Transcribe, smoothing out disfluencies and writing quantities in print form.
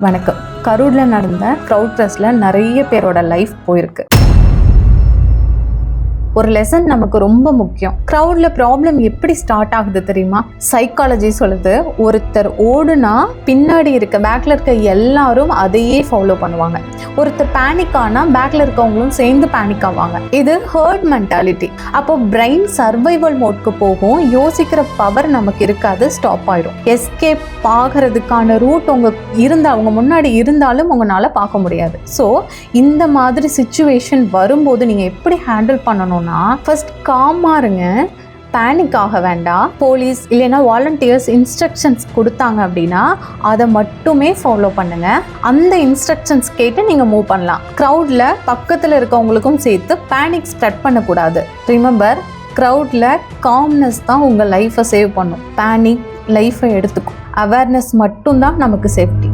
வணக்கம். கரூரில் நடந்த க்ரௌட் ட்ரெஸ்ல நிறைய பேரோட லைஃப் போயிருக்கு. ஒரு லெசன் நமக்கு ரொம்ப முக்கியம். க்ரௌட்ல ப்ராப்ளம் எப்படி ஸ்டார்ட் ஆகுது தெரியுமா? சைக்காலஜி சொல்லுது, ஒருத்தர் ஓடுனா பின்னாடி பேக்ல இருக்க எல்லாரும் அதையே ஃபாலோ பண்ணுவாங்க. ஒருத்தர் பேனிக் ஆனா பேக்ல இருக்கவங்களும் சேர்ந்து பேனிக் ஆவாங்க. இது ஹர்ட் மென்டாலிட்டி. அப்போ பிரெயின் சர்வைவல் மோட்க்கு போகும். யோசிக்கிற பவர் நமக்கு இருக்காது, ஸ்டாப் ஆயிடும். எஸ்கேப் ஆகிறதுக்கான ரூட் அவங்க முன்னாடி இருந்தாலும் உங்களால பார்க்க முடியாது. ஸோ இந்த மாதிரி சிச்சுவேஷன் வரும்போது நீங்க எப்படி ஹேண்டில் பண்ணணும்னா, ஃபர்ஸ்ட் காமா இருங்க, பேனிக் ஆக வேண்டாம். போலீஸ் இல்லைன்னா வாலண்டியர்ஸ் இன்ஸ்ட்ரக்ஷன்ஸ் கொடுத்தாங்க அப்படின்னா அதை மட்டுமே ஃபாலோ பண்ணுங்க. அந்த இன்ஸ்ட்ரக்ஷன்ஸ் கேட்டு நீங்க மூவ் பண்ணலாம். க்ரௌட்ல பக்கத்தில் இருக்கவங்களுக்கும் சேர்த்து பேனிக் ஸ்ப்ரெட் பண்ணக்கூடாது. ரிமெம்பர், க்ரௌட்ல காம்னஸ் தான் உங்க லைஃபை சேவ் பண்ணும். பேனிக் லைஃபை எடுத்துக்கும். அவேர்னஸ் மட்டும்தான் நமக்கு சேஃப்டி.